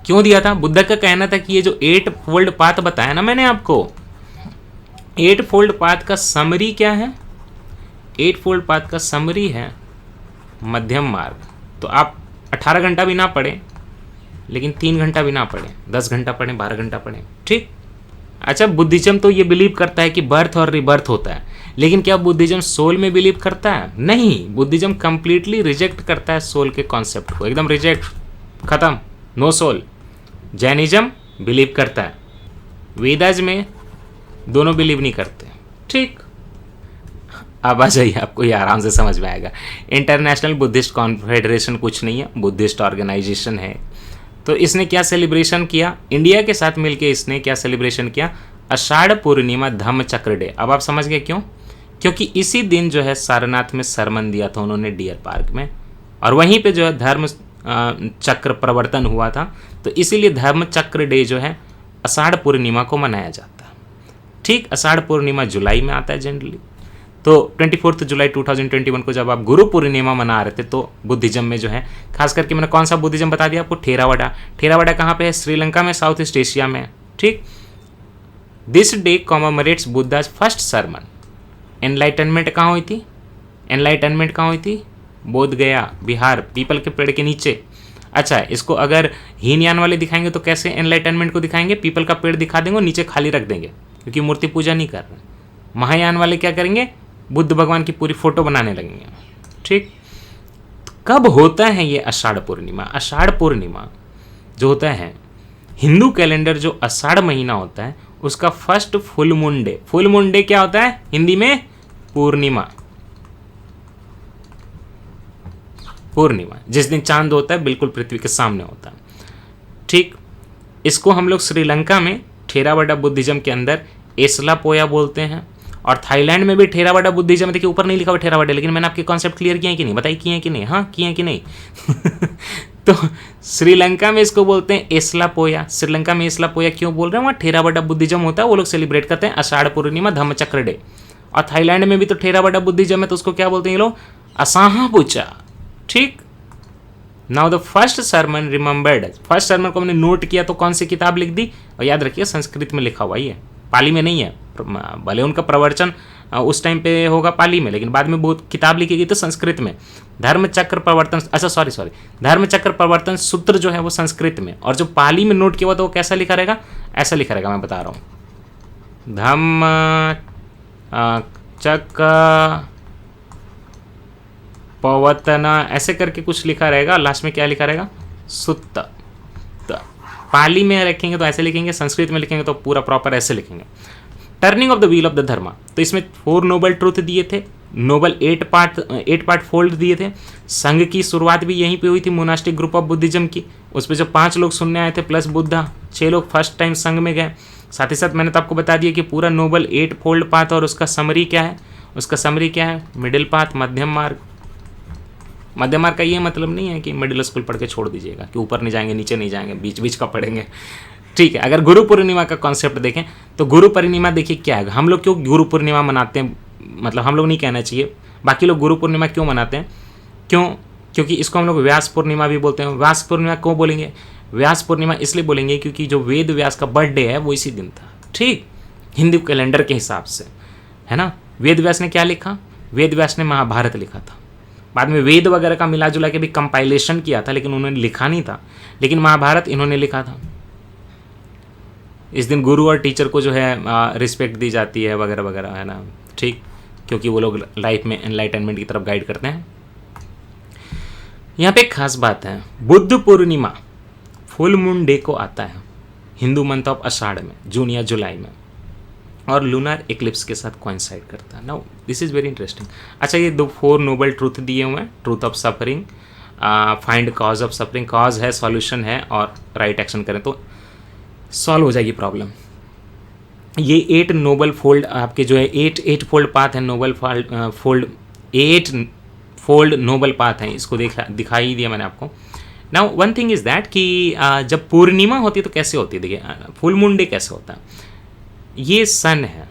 क्यों दिया था, बुद्ध का कहना था कि ये जो 8 फोल्ड पाथ बताया ना मैंने आपको, 8 फोल्ड पाथ का समरी क्या है, 8 फोल्ड पाथ का समरी है मध्यम मार्ग। तो आप 18 घंटा भी ना पढ़ें, लेकिन 3 घंटा भी ना पढ़ें, 10 घंटा पढ़ें, 12 घंटा पढ़ें, ठीक। अच्छा, बुद्धिज्म तो ये बिलीव करता है कि बर्थ और रिबर्थ होता है, लेकिन क्या बुद्धिज्म सोल में बिलीव करता है, नहीं, बुद्धिज्म कंप्लीटली रिजेक्ट करता है सोल के कॉन्सेप्ट को, एकदम रिजेक्ट, खत्म, नो सोल। जैनिज्म बिलीव करता है, वेदाज में दोनों बिलीव नहीं करते, ठीक। अब आ जाइए, आपको ये आराम से समझ में आएगा। इंटरनेशनल बुद्धिस्ट कॉन्फेडरेशन कुछ नहीं है, बुद्धिस्ट ऑर्गेनाइजेशन है। तो इसने क्या सेलिब्रेशन किया, इंडिया के साथ मिलके इसने क्या सेलिब्रेशन किया, आषाढ़ पूर्णिमा धम्म चक्र डे। अब आप समझ गए क्यों, क्योंकि इसी दिन जो है सारनाथ में सरमन दिया था उन्होंने डियर पार्क में, और वहीं पे जो है धर्म चक्र प्रवर्तन हुआ था, तो इसीलिए धर्म चक्र डे जो है आषाढ़ पूर्णिमा को मनाया जाता है, ठीक। आषाढ़ पूर्णिमा जुलाई में आता है जनरली। तो 24 जुलाई 2021 को जब आप गुरु पूर्णिमा मना रहे थे, तो बुद्धिज्म में जो है, खास करके मैंने कौन सा बुद्धिज्म बता दिया आपको, थेरावाडा। थेरावाडा कहाँ पे है, श्रीलंका में, साउथ ईस्ट एशिया में, ठीक। This day commemorates Buddha's first sermon. Enlightenment कहाँ हुई थी, एनलाइटनमेंट कहाँ हुई थी, बोध गया, बिहार, पीपल के पेड़ के नीचे। अच्छा, इसको अगर हीनयान वाले दिखाएंगे तो कैसे एनलाइटनमेंट को दिखाएंगे, पीपल का पेड़ दिखा देंगे और नीचे खाली रख देंगे, क्योंकि मूर्ति पूजा नहीं कर रहे। महायान वाले क्या करेंगे, बुद्ध भगवान की पूरी फोटो बनाने लगेंगे, ठीक। तो कब होता है ये आषाढ़ पूर्णिमा, आषाढ़ पूर्णिमा जो होता है, हिंदू कैलेंडर जो आषाढ़ महीना होता है उसका first full moon day. Full moon day क्या होता है हिंदी में, पूर्णिमा, पूर्णिमा, जिस दिन चांद होता है बिल्कुल पृथ्वी के सामने होता है, ठीक। इसको हम लोग श्रीलंका में थेरावाडा बुद्धिज्म के अंदर एसला पोया बोलते हैं, और थाईलैंड में भी थेरावाडा बुद्धिज्म, देखिए ऊपर नहीं लिखा हुआ थेरावाडा, लेकिन मैंने आपके कॉन्सेप्ट क्लियर किए हैं कि नहीं, बताइए किए हैं कि नहीं, हाँ किए हैं कि नहीं तो श्रीलंका में इसको बोलते हैं एसला पोया। श्रीलंका में एसला पोया क्यों बोल रहे हैं, वहाँ थेरावाडा बुद्धिज्म होता है, वो लोग सेलिब्रेट करते हैं आषाढ़ पूर्णिमा धम्म चक्र डे। और थाईलैंड में भी तो थेरावाडा बुद्धिज्म है, तो उसको क्या बोलते हैं ये लोग, असाहा पूचा, ठीक। Now the first sermon remembered, first sermon को हमने नोट किया तो कौन सी किताब लिख दी, और याद रखिए संस्कृत में लिखा हुआ ही है, पाली में नहीं है, भले उनका प्रवचन उस टाइम पे होगा पाली में, लेकिन बाद में बहुत किताब लिखी गई तो संस्कृत में। धर्म चक्र प्रवर्तन, अच्छा सॉरी, धर्म चक्र प्रवर्तन सूत्र जो है वो संस्कृत में, और जो पाली में नोट किया हुआ तो वो कैसा लिखा रहेगा, ऐसा लिखा रहेगा, मैं बता रहा हूँ, धम्म चक्र प्रवर्तन ऐसे करके कुछ लिखा रहेगा, लास्ट में क्या लिखा रहेगा, सुत्त। तो पाली में रखेंगे तो ऐसे लिखेंगे, संस्कृत में लिखेंगे तो पूरा प्रॉपर ऐसे लिखेंगे। Turning of the wheel of the dharma, तो इसमें 4 नोबल ट्रूथ दिए थे, नोबल 8 पार्ट फोल्ड दिए थे। संघ की शुरुआत भी यहीं पे हुई थी, मोनास्टिक ग्रुप ऑफ बुद्धिज्म की। उस पर जो 5 लोग सुनने आए थे प्लस बुद्धा, 6 लोग फर्स्ट टाइम संघ में गए। साथ ही साथ मैंने तो आपको बता दिया कि पूरा नोबल 8 फोल्ड पाथ और उसका समरी क्या है, उसका समरी क्या है, मिडिल पाथ, मध्यम मार्ग। मध्यम मार्ग का ये मतलब नहीं है कि मिडिल स्कूल पढ़ के छोड़ दीजिएगा कि ऊपर नहीं जाएंगे नीचे नहीं जाएंगे, बीच बीच का पढ़ेंगे, ठीक है। अगर गुरु पूर्णिमा का कॉन्सेप्ट देखें तो गुरु पूर्णिमा देखिए क्या है, हम लोग क्यों गुरु पूर्णिमा मनाते हैं, मतलब हम लोग नहीं कहना चाहिए, बाकी लोग गुरु पूर्णिमा क्यों मनाते हैं, क्योंकि इसको हम लोग व्यास पूर्णिमा भी बोलते हैं। व्यास पूर्णिमा क्यों बोलेंगे, व्यास पूर्णिमा इसलिए बोलेंगे क्योंकि जो वेद व्यास का बर्थडे है वो इसी दिन था, ठीक, हिंदू कैलेंडर के हिसाब से, है ना। वेद व्यास ने क्या लिखा, वेद व्यास ने महाभारत लिखा था। बाद में वेद वगैरह का मिला जुला के भी कंपाइलेशन किया था, लेकिन उन्होंने लिखा नहीं था, लेकिन महाभारत इन्होंने लिखा था। इस दिन गुरु और टीचर को जो है रिस्पेक्ट दी जाती है वगैरह वगैरह, है ना, ठीक, क्योंकि वो लोग लाइफ में एनलाइटनमेंट की तरफ गाइड करते हैं। यहाँ पे एक खास बात है, Buddha Purnima full moon day को आता है हिंदू मंथ ऑफ आषाढ़ में, जून या जुलाई में, और लूनर इक्लिप्स के साथ कोइंसाइड करता है। Now this is very interesting. अच्छा, ये 4 नोबल ट्रूथ दिए हुए हैं, truth of suffering, find cause of suffering, cause है, सॉल्यूशन है, और राइट एक्शन करें तो सॉल्व हो जाएगी प्रॉब्लम। ये 8 नोबल फोल्ड आपके जो है 8 फोल्ड पाथ है, noble fold 8 fold noble path है, इसको दिखाई ही दिया मैंने आपको। Now one thing is that कि जब पूर्णिमा होती है तो कैसे होती है, देखिए फुल मून डे कैसे होता है, ये सन है,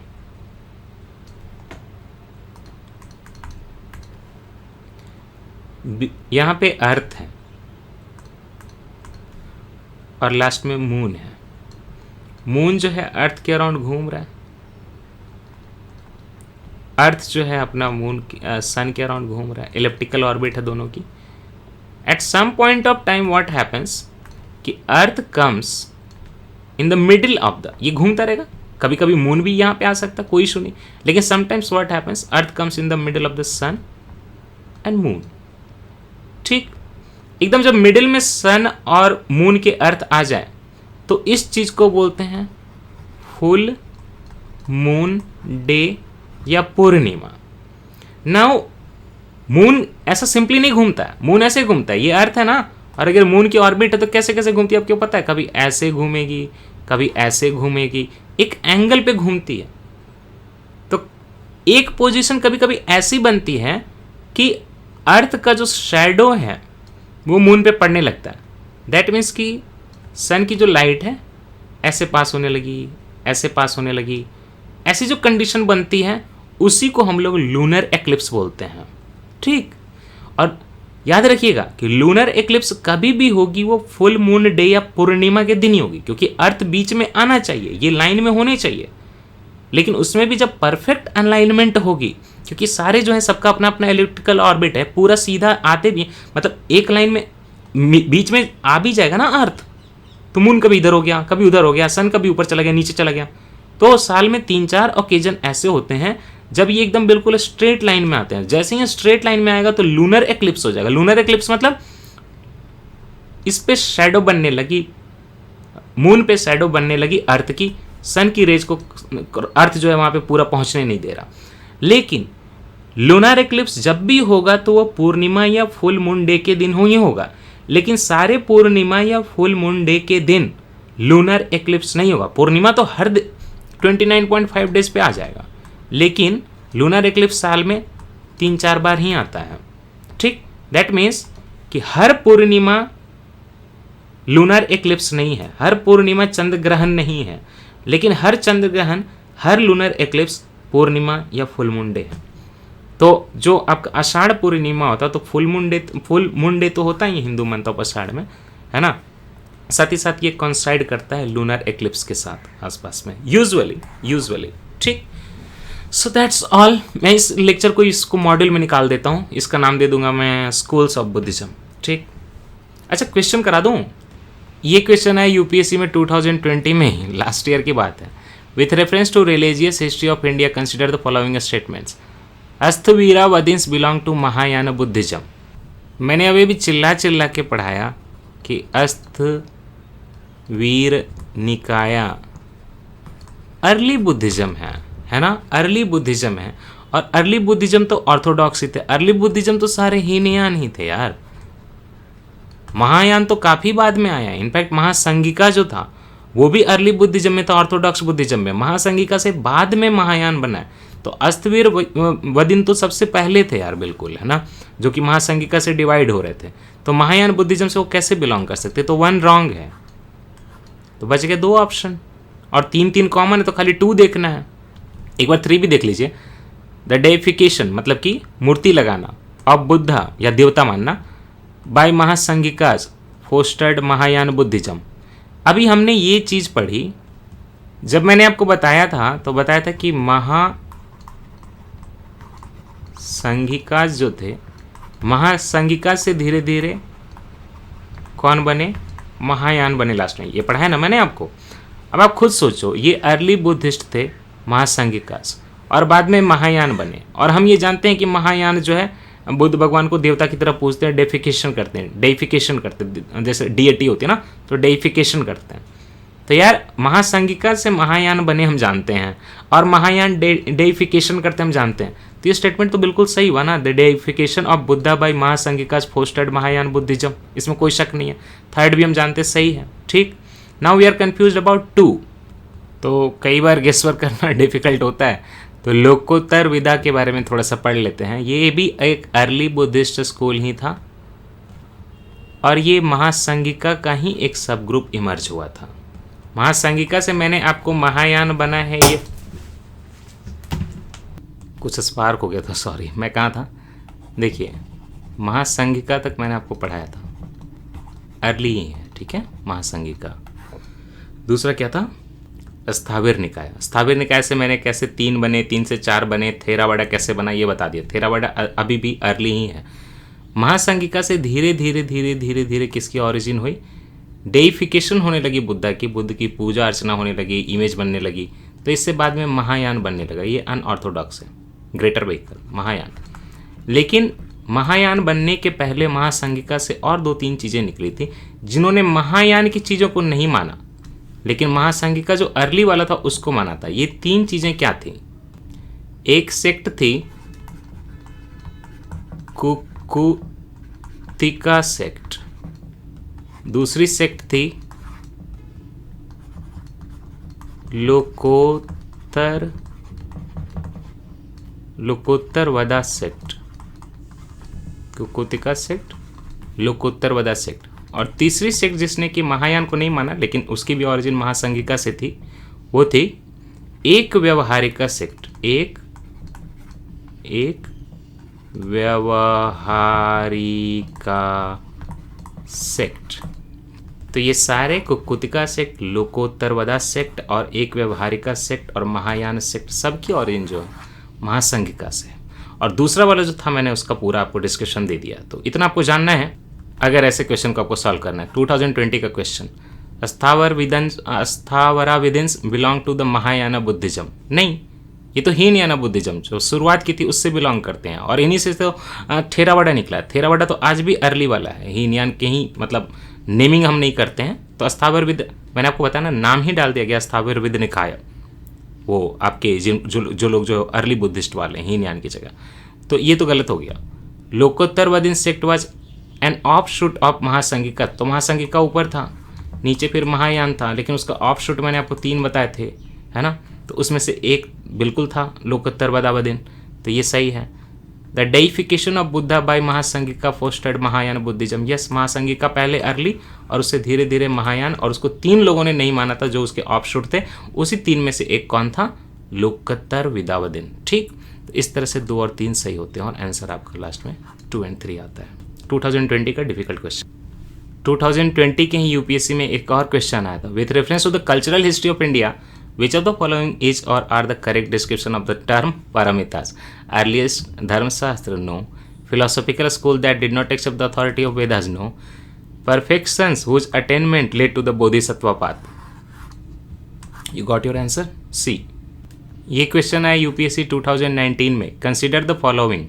यहाँ पे अर्थ है, और लास्ट में मून है। मून जो है अर्थ के अराउंड घूम रहा है, अर्थ जो है अपना मून सन के अराउंड घूम रहा है, इलिप्टिकल ऑर्बिट है दोनों की। At some point of time what happens कि earth comes in the middle of the, ये घूमता रहेगा, कभी कभी मून भी यहाँ पे आ सकता, कोई इशू नहीं, लेकिन sometimes what happens earth comes in the middle of the sun and moon, ठीक। एकदम जब मिडिल में सन और मून के अर्थ आ जाए तो इस चीज को बोलते हैं फुल मून डे या पूर्णिमा। नाउ मून ऐसा सिंपली नहीं घूमता है, मून ऐसे घूमता है, ये अर्थ है ना, और अगर मून की ऑर्बिट है तो कैसे कैसे घूमती है आपको पता है, कभी ऐसे घूमेगी, कभी ऐसे घूमेगी, एक एंगल पे घूमती है। तो एक पोजीशन कभी कभी ऐसी बनती है कि अर्थ का जो शैडो है वो मून पे पड़ने लगता है। दैट मीन्स कि सन की जो लाइट है ऐसे पास होने लगी, ऐसे पास होने लगी, ऐसी जो कंडीशन बनती है उसी को हम लोग लूनर एक्लिप्स बोलते हैं, ठीक। और याद रखिएगा कि लूनर एक्लिप्स कभी भी होगी वो फुल मून डे या पूर्णिमा के दिन ही होगी, क्योंकि अर्थ बीच में आना चाहिए, ये लाइन में होने चाहिए, लेकिन उसमें भी जब परफेक्ट अलाइनमेंट होगी, क्योंकि सारे जो है सबका अपना अपना इलिप्टिकल ऑर्बिट है, पूरा सीधा आते भी, मतलब एक लाइन में बीच में आ भी जाएगा ना अर्थ, तो मून कभी इधर हो गया, कभी उधर हो गया, सन कभी ऊपर चला गया, नीचे चला गया। तो साल में 3-4 ओकेजन ऐसे होते हैं जब ये एकदम बिल्कुल स्ट्रेट लाइन में आते हैं। जैसे ही स्ट्रेट लाइन में आएगा तो लूनर एक्लिप्स हो जाएगा। लूनर एक्लिप्स मतलब इस पे शैडो बनने लगी, मून पे शैडो बनने लगी अर्थ की, सन की रेज को अर्थ जो है वहां पे पूरा पहुंचने नहीं दे रहा। लेकिन लूनर एक्लिप्स जब भी होगा तो वो पूर्णिमा या फुल मून डे के दिन ही होगा, लेकिन सारे पूर्णिमा या फुल मून डे के दिन लूनर एक्लिप्स नहीं होगा। पूर्णिमा तो हर 29.5 डेज पे आ जाएगा, लेकिन लूनर एक्लिप्स साल में 3-4 बार ही आता है, ठीक। दैट मीन्स कि हर पूर्णिमा लूनर एक्लिप्स नहीं है, हर पूर्णिमा चंद्र ग्रहण नहीं है, लेकिन हर चंद्र ग्रहण, हर लूनर एक्लिप्स पूर्णिमा या फुल मून डे है। तो जो आपका आषाढ़ पूर्णिमा होता है तो फुल मून डे तो होता ही हिंदू मंथ ऑफ आषाढ़ में, है ना। साथ ही साथ ये कॉन्साइड करता है लूनर एक्लिप्स के साथ आसपास में यूजुअली, ठीक। So that's all. मैं इस लेक्चर को इसको मॉड्यूल में निकाल देता हूँ, इसका नाम दे दूंगा मैं स्कूल्स ऑफ बुद्धिज्म, ठीक। अच्छा, क्वेश्चन करा दूँ। ये क्वेश्चन है यूपीएससी में 2020 में ही, लास्ट ईयर की बात है। With reference to religious history of India consider the following statements. Sthaviravadins belong to Mahayana Buddhism. मैंने अभी भी चिल्ला के पढ़ाया कि अस्थवीर निकाया अर्ली बुद्धिज्म है, है ना, अर्ली बुद्धिज्म है। और अर्ली बुद्धिज्म तो ऑर्थोडॉक्स ही थे, अर्ली बुद्धिज्म तो सारे हीनयान ही थे यार। महायान तो काफ़ी बाद में आया, इनफैक्ट महासंगिका जो था वो भी अर्ली बुद्धिज्म में था, ऑर्थोडॉक्स बुद्धिज्म में। महासंगिका से बाद में महायान बना है। तो अस्तवीर वदिन तो सबसे पहले थे यार, बिल्कुल, है ना, जो कि महासंगिका से डिवाइड हो रहे थे। तो महायान बुद्धिज्म से वो कैसे बिलोंग कर सकते? तो 1 रॉन्ग है, तो बच गए 2 ऑप्शन। और 3 कॉमन है, तो खाली 2 देखना है। एक बार 3 भी देख लीजिए। द डेइफिकेशन मतलब कि मूर्ति लगाना ऑफ बुद्धा या देवता मानना बाय महासंगिकाज फोस्टर्ड महायान बुद्धिज्म। अभी हमने ये चीज़ पढ़ी, जब मैंने आपको बताया था तो बताया था कि महासंगिकाज जो थे, महासंगिका से धीरे धीरे कौन बने? महायान बने लास्ट में। ये पढ़ा है ना मैंने आपको। अब आप खुद सोचो, ये अर्ली बुद्धिस्ट थे महासंगिकाज, और बाद में महायान बने। और हम ये जानते हैं कि महायान जो है बुद्ध भगवान को देवता की तरह पूजते हैं, डेइफिकेशन करते हैं, जैसे डीएटी होती है ना, तो डेइफिकेशन करते हैं। तो यार महासंगिका से महायान बने हम जानते हैं, और महायान डेइफिकेशन करते हम जानते हैं। तो ये स्टेटमेंट तो बिल्कुल सही हुआ ना, the deification of Buddha by Mahasanghika fostered Mahayana Buddhism, इसमें कोई शक नहीं है। थर्ड भी हम जानते सही है, ठीक। Now we are confused about 2। तो कई बार गेस वर्क करना डिफिकल्ट होता है, तो लोकोत्तर विदा के बारे में थोड़ा सा पढ़ लेते हैं। ये भी एक अर्ली बुद्धिस्ट स्कूल ही था, और ये महासंगिका का ही एक सब ग्रुप इमर्ज हुआ था। महासंगिका से मैंने आपको महायान बना है, ये कुछ स्पार्क हो गया था, सॉरी, मैं कहाँ था? देखिए, महासंगिका तक मैंने आपको पढ़ाया था, अर्ली ही है, ठीक है, महासंगिका। दूसरा क्या था? स्थाविर निकाय। स्थाविर निकाय से मैंने कैसे 3 बने, 3 से 4 बने, थेरावाडा कैसे बना ये बता दिया। थेरावाडा अभी भी अर्ली ही है। महासंगिका से धीरे धीरे धीरे धीरे धीरे किसकी ओरिजिन हुई? डेइफिकेशन होने लगी बुद्धा की, बुद्ध की पूजा अर्चना होने लगी, इमेज बनने लगी। तो इससे बाद में महायान बनने लगा। ये अनऑर्थोडॉक्स है, ग्रेटर व्हीकल महायान। लेकिन महायान बनने के पहले महासंगिका से और 2-3 चीज़ें निकली थी, जिन्होंने महायान की चीज़ों को नहीं माना, लेकिन महासंगिका जो अर्ली वाला था उसको माना था। ये 3 चीजें क्या थी? एक सेक्ट थी कुकुतिका सेक्ट, दूसरी सेक्ट थी लोकोत्तरवदा सेक्ट, कुकुतिका सेक्ट, लोकोत्तरवदा सेक्ट। और तीसरी सेक्ट जिसने कि महायान को नहीं माना, लेकिन उसकी भी ओरिजिन महासंगिका से थी, वो थी एक व्यवहारिका सेक्ट। एक व्यवहारिका सेक्ट। तो ये सारे कुकुतिका सेक्ट, लोकोत्तरवदा सेक्ट और एक व्यवहारिका सेक्ट और महायान सेक्ट, सबकी ओरिजिन जो है महासंगिका से। और दूसरा वाला जो था मैंने उसका पूरा आपको डिस्कशन दे दिया। तो इतना आपको जानना है अगर ऐसे क्वेश्चन को आपको सॉल्व करना है। 2020 का question, Sthaviravadins belong to the Mahayana Buddhism. नहीं, ये तो हीनयाना बुद्धिज्म जो शुरुआत की थी उससे बिलोंग करते हैं, और इन्हीं से तो थेरावाडा निकला है। थेरावाडा तो आज भी अर्ली वाला है, हीनयान के ही, मतलब नेमिंग हम नहीं करते हैं। तो स्थावर विद, मैंने आपको बताया ना, नाम ही डाल दिया गया स्थावर विद निकाय, वो आपके जो लोग जो अर्ली बुद्धिस्ट वाले हैं हीनयान की जगह। तो ये तो गलत हो गया। Lokottaravadi sect was an offshoot of Mahasanghika. तो महासंगिका ऊपर था, नीचे फिर महायान था, लेकिन उसका ऑफ शूट मैंने आपको 3 बताए थे, है ना। तो उसमें से एक बिल्कुल था लोकोत्तरवादावदिन, तो ये सही है। The deification of Buddha by Mahasanghika fostered Mahayana Buddhism. Yes, Mahasanghika पहले अर्ली और उससे धीरे धीरे महायान, और उसको 3 लोगों ने नहीं माना था जो उसके ऑफ शूट थे। उसी 3 में से एक कौन था? लोकोत्तरवादावदिन। ठीक, तो इस तरह से 2 और 3 सही होते हैं, और आंसर आपका लास्ट में 2 और 3 आता है। 2020 का डिफिकल्ट क्वेश्चन। 2020 के ही यूपीएससी में एक और क्वेश्चन आया था, with reference to the cultural history of India, which of the following is or are the correct description of the term paramitas? Earliest dharmashastra, no. Philosophical school that did not accept the authority of Vedas, no. Perfections whose attainment led to the bodhisattva path. You got your answer? C. ये क्वेश्चन है यूपीएससी 2019 में। कंसिडर द फॉलोइंग,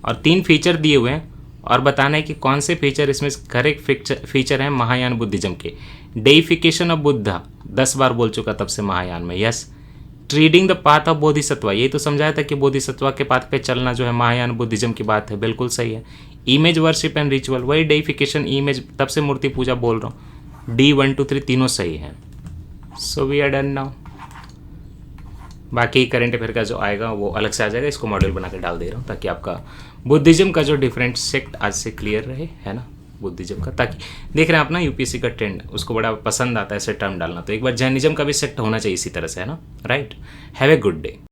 और 3 फीचर दिए हुए हैं, और बताना है कि कौन से फीचर इसमें करेक्ट फीचर हैं महायान बुद्धिज्म के। डेइफिकेशन ऑफ बुद्धा 10 बार बोल चुका तब से महायान में, yes. Treading the path of Bodhisattva, यही तो समझाया था कि बोधिसत्वा के पाथ पे चलना जो है महायान बुद्धिज्म की बात है, बिल्कुल सही है। इमेज वर्शिप एंड रिचुअल, वही डेइफिकेशन इमेज, तब से मूर्ति पूजा बोल रहा हूँ। D 1 2 3 तीनों सही है। So we are done now. बाकी करंट अफेयर का जो आएगा वो अलग से आ जाएगा, इसको मॉड्यूल बना के डाल दे रहा हूँ ताकि आपका बुद्धिज्म का जो डिफरेंट सेक्ट आज से क्लियर रहे, है ना, बुद्धिज्म का। ताकि देख रहे हैं आप ना यूपीएससी का ट्रेंड, उसको बड़ा पसंद आता है ऐसे टर्म डालना, तो एक बार जैनिज्म का भी सेक्ट होना चाहिए इसी तरह से, है ना, right. Have a good day.